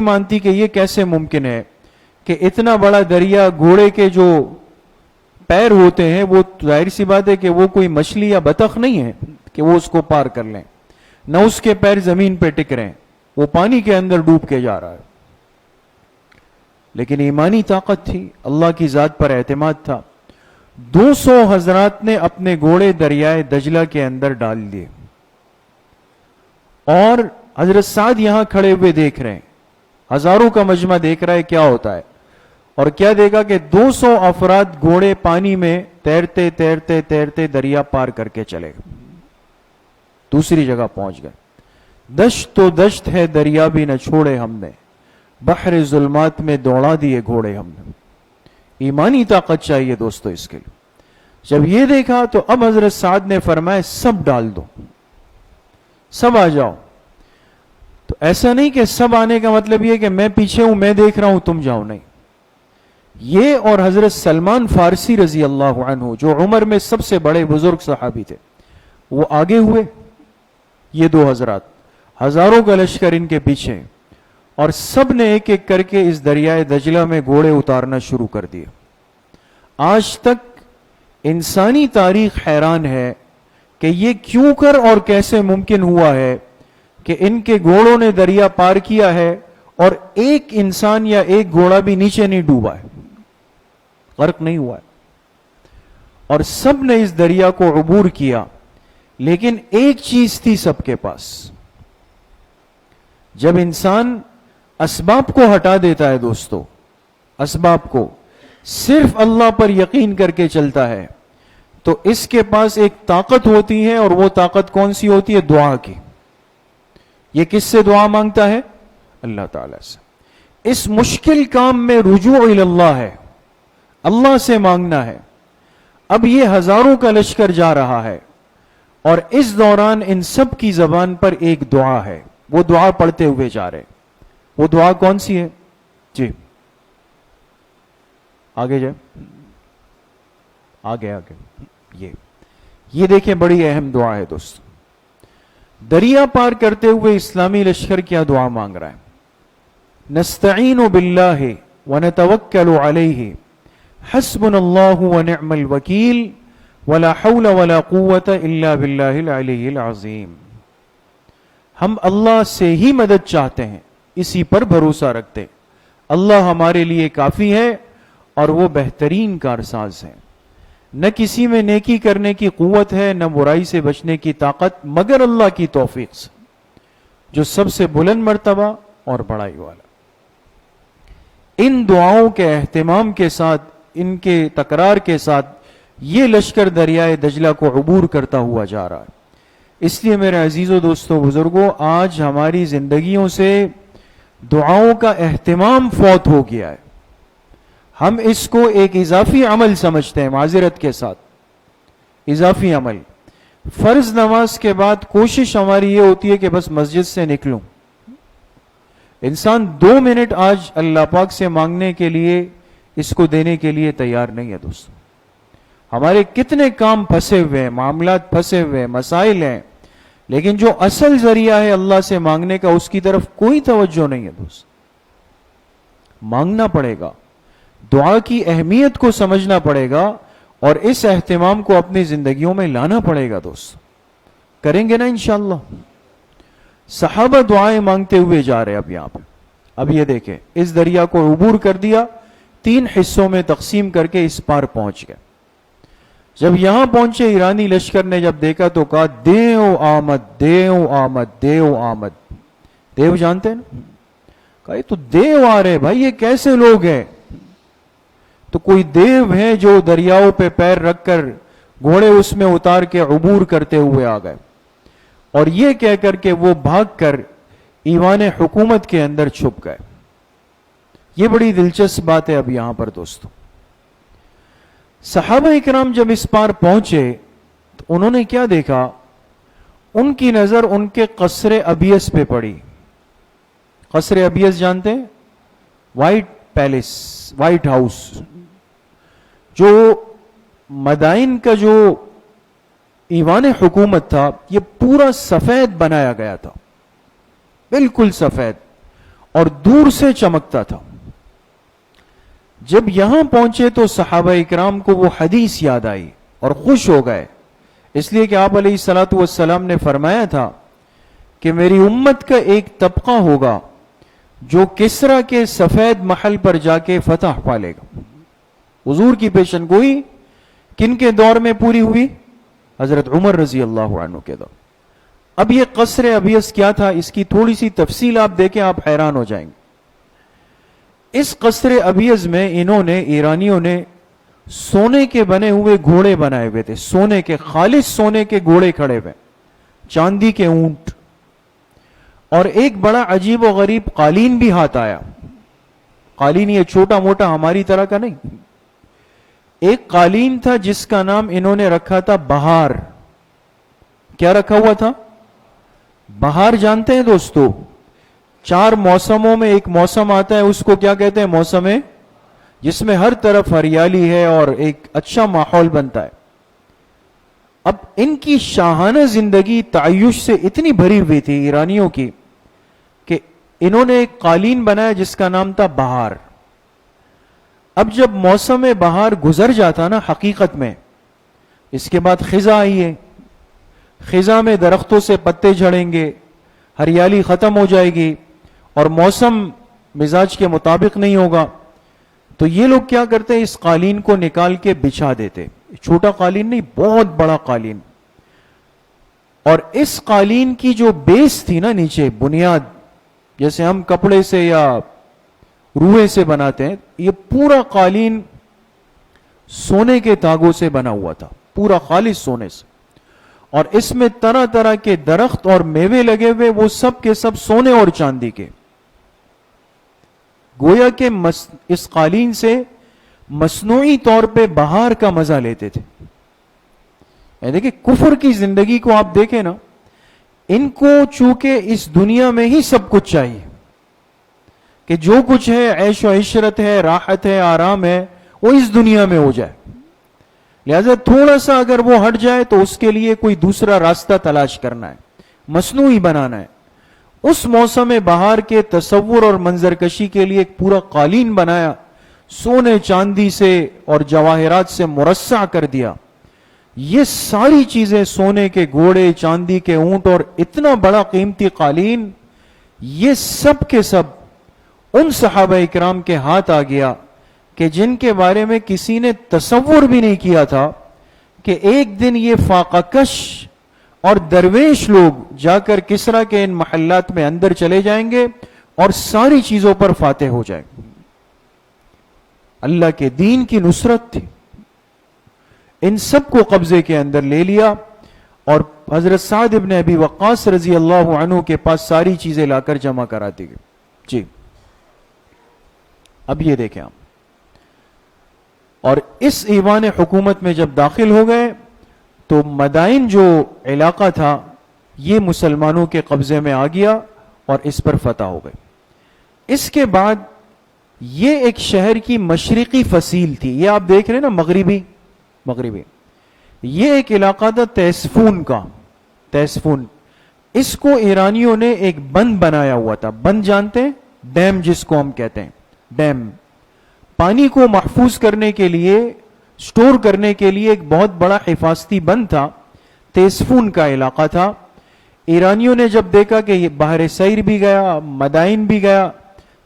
Speaker 2: مانتی کہ یہ کیسے ممکن ہے کہ اتنا بڑا دریا، گھوڑے کے جو پیر ہوتے ہیں وہ ظاہر سی بات ہے کہ وہ کوئی مچھلی یا بطخ نہیں ہے کہ وہ اس کو پار کر لیں، نہ اس کے پیر زمین پہ ٹک رہے ہیں، وہ پانی کے اندر ڈوب کے جا رہا ہے۔ لیکن ایمانی طاقت تھی، اللہ کی ذات پر اعتماد تھا۔ 200 حضرات نے اپنے گھوڑے دریائے دجلہ کے اندر ڈال دیے، اور حضرت سعد یہاں کھڑے ہوئے دیکھ رہے ہیں، ہزاروں کا مجمع دیکھ رہا ہے کیا ہوتا ہے، اور کیا دیکھا کہ 200 افراد گھوڑے پانی میں تیرتے تیرتے تیرتے دریا پار کر کے چلے گئے، دوسری جگہ پہنچ گئے۔ دشت تو دشت ہے دریا بھی نہ چھوڑے ہم نے، بحر ظلمات میں دوڑا دیے گھوڑے ہم نے۔ ایمانی طاقت چاہیے دوستو اس کے لیے۔ جب یہ دیکھا تو اب حضرت سعد نے فرمایا سب ڈال دو، سب آ جاؤ۔ تو ایسا نہیں کہ سب آنے کا مطلب یہ کہ میں پیچھے ہوں، میں دیکھ رہا ہوں، تم جاؤ، نہیں۔ یہ اور حضرت سلمان فارسی رضی اللہ عنہ جو عمر میں سب سے بڑے بزرگ صحابی تھے، وہ آگے ہوئے، یہ 2 حضرات، ہزاروں کا لشکر ان کے پیچھے، اور سب نے ایک ایک کر کے اس دریائے دجلہ میں گھوڑے اتارنا شروع کر دیے۔ آج تک انسانی تاریخ حیران ہے کہ یہ کیوں کر اور کیسے ممکن ہوا ہے کہ ان کے گھوڑوں نے دریا پار کیا ہے اور ایک انسان یا ایک گھوڑا بھی نیچے نہیں ڈوبا ہے، غرق نہیں ہوا ہے، اور سب نے اس دریا کو عبور کیا۔ لیکن ایک چیز تھی سب کے پاس، جب انسان اسباب کو ہٹا دیتا ہے دوستو، اسباب کو صرف اللہ پر یقین کر کے چلتا ہے، تو اس کے پاس ایک طاقت ہوتی ہے، اور وہ طاقت کون سی ہوتی ہے؟ دعا کی۔ یہ کس سے دعا مانگتا ہے؟ اللہ تعالیٰ سے۔ اس مشکل کام میں رجوع اللہ ہے، اللہ سے مانگنا ہے۔ اب یہ ہزاروں کا لشکر جا رہا ہے، اور اس دوران ان سب کی زبان پر ایک دعا ہے، وہ دعا پڑھتے ہوئے جا رہے۔ وہ دعا کون سی ہے؟ جی آگے جائے، آگے یہ دیکھیں، بڑی اہم دعا ہے دوست۔ دریا پار کرتے ہوئے اسلامی لشکر کیا دعا مانگ رہا ہے؟ نستعین باللہ ونتوکل علیہ حسبنا اللہ ونعم الوکیل ولا حول ولا قوة الا باللہ العلی العظیم۔ ہم اللہ سے ہی مدد چاہتے ہیں، اسی پر بھروسہ رکھتے، اللہ ہمارے لیے کافی ہے اور وہ بہترین کارساز ہے۔ نہ کسی میں نیکی کرنے کی قوت ہے، نہ برائی سے بچنے کی طاقت، مگر اللہ کی توفیق سے، جو سب سے بلند مرتبہ اور بڑائی والا۔ ان دعاؤں کے اہتمام کے ساتھ، ان کے تکرار کے ساتھ، یہ لشکر دریائے دجلہ کو عبور کرتا ہوا جا رہا ہے۔ اس لیے میرے عزیزوں دوستوں بزرگوں، آج ہماری زندگیوں سے دعاؤں کا اہتمام فوت ہو گیا ہے. ہم اس کو ایک اضافی عمل سمجھتے ہیں، معذرت کے ساتھ اضافی عمل. فرض نماز کے بعد کوشش ہماری یہ ہوتی ہے کہ بس مسجد سے نکلوں. انسان 2 منٹ آج اللہ پاک سے مانگنے کے لیے، اس کو دینے کے لیے تیار نہیں ہے دوستوں. ہمارے کتنے کام پھنسے ہوئے ہیں، معاملات پھنسے ہوئے ہیں، مسائل ہیں، لیکن جو اصل ذریعہ ہے اللہ سے مانگنے کا، اس کی طرف کوئی توجہ نہیں ہے دوست. مانگنا پڑے گا، دعا کی اہمیت کو سمجھنا پڑے گا، اور اس اہتمام کو اپنی زندگیوں میں لانا پڑے گا دوست. کریں گے نا انشاءاللہ. صحابہ دعائیں مانگتے ہوئے جا رہے. اب یہاں پہ اب یہ دیکھیں، اس دریا کو عبور کر دیا، 3 حصوں میں تقسیم کر کے اس پار پہنچ گئے. جب یہاں پہنچے، ایرانی لشکر نے جب دیکھا تو کہا دیو آمد، دیو آمد، دیو آمد. دیو جانتے ہیں نا؟ کہا یہ تو دیو آ رہے بھائی، یہ کیسے لوگ ہیں؟ تو کوئی دیو ہیں جو دریاؤں پہ پیر رکھ کر گھوڑے اس میں اتار کے عبور کرتے ہوئے آ گئے، اور یہ کہہ کر کے وہ بھاگ کر ایوان حکومت کے اندر چھپ گئے. یہ بڑی دلچسپ بات ہے. اب یہاں پر دوستوں، صحابہ اکرام جب اس پار پہنچے تو انہوں نے کیا دیکھا؟ ان کی نظر ان کے قصر ابیس پہ پڑی. قصر ابیس جانتے ہیں؟ White palace, white house. جو مدائن کا جو ایوان حکومت تھا، یہ پورا سفید بنایا گیا تھا، بالکل سفید، اور دور سے چمکتا تھا. جب یہاں پہنچے تو صحابہ اکرام کو وہ حدیث یاد آئی اور خوش ہو گئے، اس لیے کہ آپ علیہ الصلوۃ والسلام نے فرمایا تھا کہ میری امت کا ایک طبقہ ہوگا جو کسرا کے سفید محل پر جا کے فتح پالے گا. حضور کی پیشن گوئی کن کے دور میں پوری ہوئی؟ حضرت عمر رضی اللہ عنہ کے دور. اب یہ قصر ابیس کیا تھا، اس کی تھوڑی سی تفصیل آپ دیکھیں، آپ حیران ہو جائیں گے. اس قصر ابیض میں انہوں نے، ایرانیوں نے، سونے کے بنے ہوئے گھوڑے بنائے ہوئے تھے. سونے کے، خالص سونے کے گھوڑے کھڑے ہوئے، چاندی کے اونٹ، اور ایک بڑا عجیب و غریب قالین بھی ہاتھ آیا. قالین یہ چھوٹا موٹا ہماری طرح کا نہیں. ایک قالین تھا جس کا نام انہوں نے رکھا تھا بہار. کیا رکھا ہوا تھا؟ بہار. جانتے ہیں دوستو؟ 4 موسموں میں ایک موسم آتا ہے، اس کو کیا کہتے ہیں؟ موسم، جس میں ہر طرف ہریالی ہے اور ایک اچھا ماحول بنتا ہے. اب ان کی شاہانہ زندگی تعیش سے اتنی بھری ہوئی تھی ایرانیوں کی کہ انہوں نے ایک قالین بنایا جس کا نام تھا بہار. اب جب موسم بہار گزر جاتا نا، حقیقت میں اس کے بعد خزاں آئی ہے. خزاں میں درختوں سے پتے جھڑیں گے، ہریالی ختم ہو جائے گی، اور موسم مزاج کے مطابق نہیں ہوگا. تو یہ لوگ کیا کرتے ہیں؟ اس قالین کو نکال کے بچھا دیتے. چھوٹا قالین نہیں، بہت بڑا قالین. اور اس قالین کی جو بیس تھی نا، نیچے بنیاد، جیسے ہم کپڑے سے یا روئے سے بناتے ہیں، یہ پورا قالین سونے کے تاگوں سے بنا ہوا تھا، پورا خالص سونے سے. اور اس میں طرح طرح کے درخت اور میوے لگے ہوئے، وہ سب کے سب سونے اور چاندی کے. گویا کہ اس قالین سے مصنوعی طور پہ بہار کا مزہ لیتے تھے. دیکھیں کفر کی زندگی کو آپ دیکھیں نا، ان کو چونکہ اس دنیا میں ہی سب کچھ چاہیے، کہ جو کچھ ہے، عیش و عشرت ہے، راحت ہے، آرام ہے، وہ اس دنیا میں ہو جائے. لہذا تھوڑا سا اگر وہ ہٹ جائے تو اس کے لیے کوئی دوسرا راستہ تلاش کرنا ہے، مصنوعی بنانا ہے. اس موسم بہار کے تصور اور منظر کشی کے لیے ایک پورا قالین بنایا، سونے چاندی سے اور جواہرات سے مرصع کر دیا. یہ ساری چیزیں، سونے کے گھوڑے، چاندی کے اونٹ اور اتنا بڑا قیمتی قالین، یہ سب کے سب ان صحابہ اکرام کے ہاتھ آ گیا کہ جن کے بارے میں کسی نے تصور بھی نہیں کیا تھا کہ ایک دن یہ فاقہ کش اور درویش لوگ جا کر کسرا کے ان محلات میں اندر چلے جائیں گے اور ساری چیزوں پر فاتح ہو جائیں گے. اللہ کے دین کی نصرت تھی، ان سب کو قبضے کے اندر لے لیا اور حضرت سعد ابن ابی وقاص رضی اللہ عنہ کے پاس ساری چیزیں لا کر جمع کراتی گئی. جی اب یہ دیکھیں آپ. اور اس ایوان حکومت میں جب داخل ہو گئے تو مدائن جو علاقہ تھا یہ مسلمانوں کے قبضے میں آ گیا اور اس پر فتح ہو گئے. اس کے بعد یہ ایک شہر کی مشرقی فصیل تھی, یہ آپ دیکھ رہے ہیں نا مغربی, یہ ایک علاقہ تھا تیسفون کا. تیسفون, اس کو ایرانیوں نے ایک بند بنایا ہوا تھا. بند جانتے ہیں؟ ڈیم جس کو ہم کہتے ہیں, ڈیم. پانی کو محفوظ کرنے کے لیے, سٹور کرنے کے لیے ایک بہت بڑا حفاظتی بند تھا. تیسفون کا علاقہ تھا. ایرانیوں نے جب دیکھا کہ یہ بحر سیر بھی گیا, مدائن بھی گیا,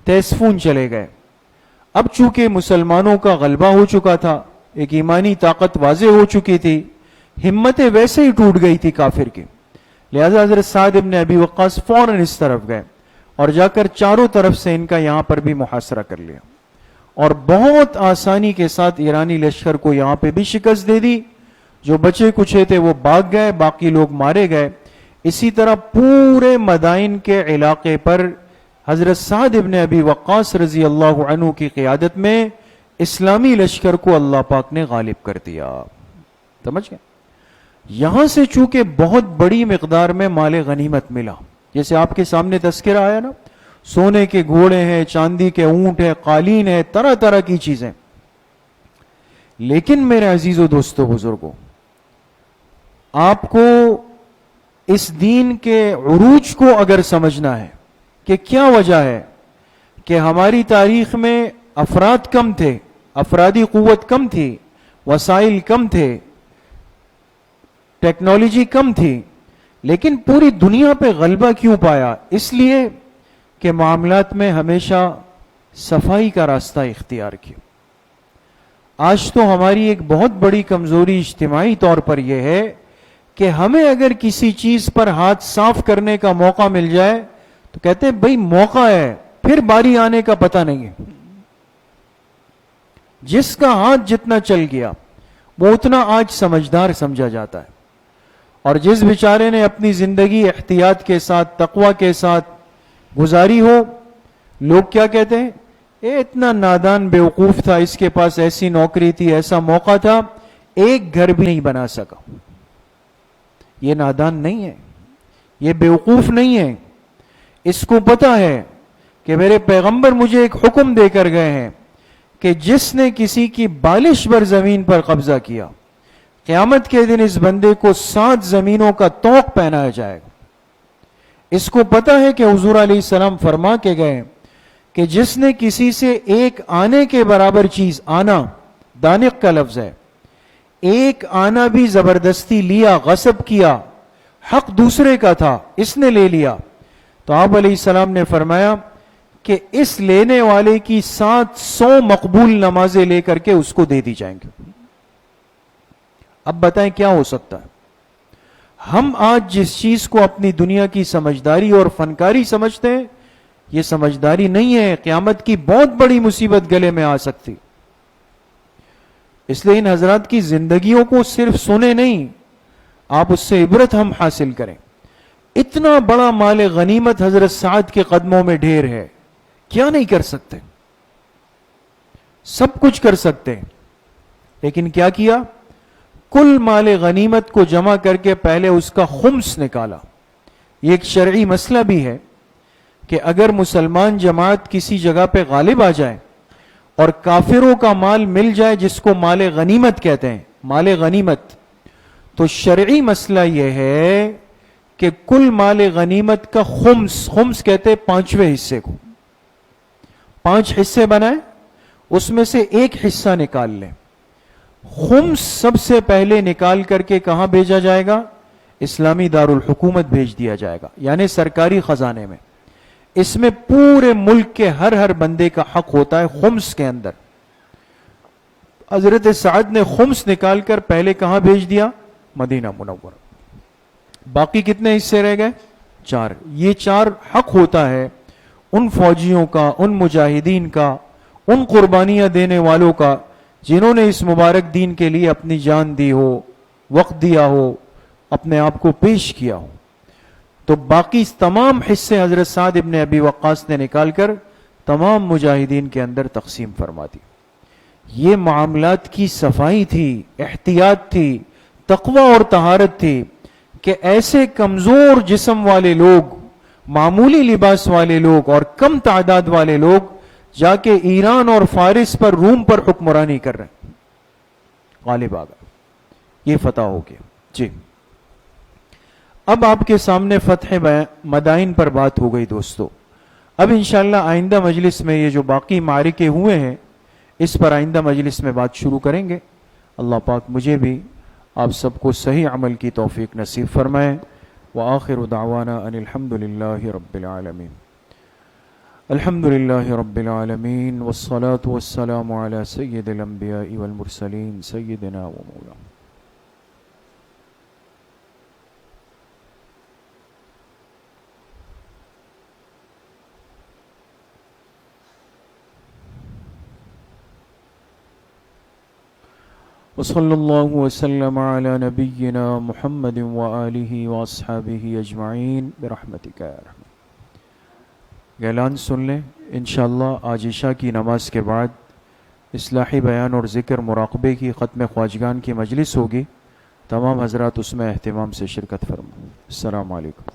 Speaker 2: تیسفون چلے گئے. اب چونکہ مسلمانوں کا غلبہ ہو چکا تھا, ایک ایمانی طاقت واضح ہو چکی تھی, ہمتیں ویسے ہی ٹوٹ گئی تھی کافر کی, لہذا حضرت سعد ابن ابی وقاص فوراً اس طرف گئے اور جا کر چاروں طرف سے ان کا یہاں پر بھی محاصرہ کر لیا اور بہت آسانی کے ساتھ ایرانی لشکر کو یہاں پہ بھی شکست دے دی. جو بچے کچھے تھے وہ بھاگ گئے, باقی لوگ مارے گئے. اسی طرح پورے مدائن کے علاقے پر حضرت سعد ابن ابی وقاص رضی اللہ عنہ کی قیادت میں اسلامی لشکر کو اللہ پاک نے غالب کر دیا. سمجھ گئے؟ یہاں سے چونکہ بہت بڑی مقدار میں مال غنیمت ملا, جیسے آپ کے سامنے تذکرہ آیا نا, سونے کے گھوڑے ہیں, چاندی کے اونٹ ہیں, قالین ہے, طرح طرح کی چیزیں. لیکن میرے عزیزو دوستو بزرگوں, آپ کو اس دین کے عروج کو اگر سمجھنا ہے کہ کیا وجہ ہے کہ ہماری تاریخ میں افراد کم تھے, افرادی قوت کم تھی, وسائل کم تھے, ٹیکنالوجی کم تھی, لیکن پوری دنیا پہ غلبہ کیوں پایا؟ اس لیے کہ معاملات میں ہمیشہ صفائی کا راستہ اختیار کیا. آج تو ہماری ایک بہت بڑی کمزوری اجتماعی طور پر یہ ہے کہ ہمیں اگر کسی چیز پر ہاتھ صاف کرنے کا موقع مل جائے تو کہتے ہیں بھئی موقع ہے, پھر باری آنے کا پتہ نہیں ہے. جس کا ہاتھ جتنا چل گیا وہ اتنا آج سمجھدار سمجھا جاتا ہے, اور جس بیچارے نے اپنی زندگی احتیاط کے ساتھ, تقوی کے ساتھ گزاری ہو, لوگ کیا کہتے ہیں, اے اتنا نادان بیوقوف تھا, اس کے پاس ایسی نوکری تھی, ایسا موقع تھا, ایک گھر بھی نہیں بنا سکا. یہ نادان نہیں ہے, یہ بیوقوف نہیں ہے. اس کو پتا ہے کہ میرے پیغمبر مجھے ایک حکم دے کر گئے ہیں کہ جس نے کسی کی بالش بھر زمین پر قبضہ کیا, قیامت کے دن اس بندے کو 7 زمینوں کا طوق پہنایا جائے گا. اس کو پتا ہے کہ حضور علیہ السلام فرما کے گئے کہ جس نے کسی سے ایک آنے کے برابر چیز, آنا دانق کا لفظ ہے, ایک آنا بھی زبردستی لیا, غصب کیا, حق دوسرے کا تھا, اس نے لے لیا, تو آپ علیہ السلام نے فرمایا کہ اس لینے والے کی 700 مقبول نمازیں لے کر کے اس کو دے دی جائیں گے. اب بتائیں کیا ہو سکتا ہے؟ ہم آج جس چیز کو اپنی دنیا کی سمجھداری اور فنکاری سمجھتے ہیں, یہ سمجھداری نہیں ہے. قیامت کی بہت بڑی مصیبت گلے میں آ سکتی. اس لیے ان حضرات کی زندگیوں کو صرف سنے نہیں, آپ اس سے عبرت ہم حاصل کریں. اتنا بڑا مال غنیمت حضرت سعد کے قدموں میں ڈھیر ہے, کیا نہیں کر سکتے؟ سب کچھ کر سکتے, لیکن کیا کیا؟ کل مال غنیمت کو جمع کر کے پہلے اس کا خمس نکالا. یہ ایک شرعی مسئلہ بھی ہے کہ اگر مسلمان جماعت کسی جگہ پہ غالب آ جائے اور کافروں کا مال مل جائے جس کو مال غنیمت کہتے ہیں, مال غنیمت, تو شرعی مسئلہ یہ ہے کہ کل مال غنیمت کا خمس کہتے ہیں 5ویں حصے کو. 5 حصے بنائیں, اس میں سے ایک حصہ نکال لیں. خمس سب سے پہلے نکال کر کے کہاں بھیجا جائے گا؟ اسلامی دارالحکومت بھیج دیا جائے گا, یعنی سرکاری خزانے میں. اس میں پورے ملک کے ہر بندے کا حق ہوتا ہے خمس کے اندر. حضرت سعد نے خمس نکال کر پہلے کہاں بھیج دیا؟ مدینہ منورہ. باقی کتنے حصے رہ گئے؟ 4. یہ 4 حق ہوتا ہے ان فوجیوں کا, ان مجاہدین کا, ان قربانیاں دینے والوں کا جنہوں نے اس مبارک دین کے لیے اپنی جان دی ہو, وقت دیا ہو, اپنے آپ کو پیش کیا ہو، تو باقی تمام حصے حضرت سعد ابن ابی وقاص نے نکال کر تمام مجاہدین کے اندر تقسیم فرما دی۔ یہ معاملات کی صفائی تھی، احتیاط تھی، تقوی اور طہارت تھی کہ ایسے کمزور جسم والے لوگ، معمولی لباس والے لوگ اور کم تعداد والے لوگ جا کے ایران اور فارس پر، روم پر حکمرانی کر رہے ہیں، غالب آ گئے، یہ فتح ہو گیا۔ جی اب آپ کے سامنے فتح مدائن پر بات ہو گئی دوستو۔ اب انشاءاللہ آئندہ مجلس میں یہ جو باقی معرکے ہوئے ہیں اس پر آئندہ مجلس میں بات شروع کریں گے۔ اللہ پاک مجھے بھی آپ سب کو صحیح عمل کی توفیق نصیب فرمائے۔ وآخر دعوانا ان الحمدللہ رب العالمین۔ الحمدللہ رب العالمین والصلاة والسلام علی سید الانبیاء والمرسلین سیدنا و مولانا۔ وصلی اللہ وسلم علی نبینا محمد وآلہ واصحابہ اجمعین برحمتک یا ارحم۔ اعلان سن لیں، انشاءاللہ آج عشاء کی نماز کے بعد اصلاحی بیان اور ذکر مراقبے کی ختم خواجگان کی مجلس ہوگی، تمام حضرات اس میں اہتمام سے شرکت فرمائیں۔ السلام علیکم۔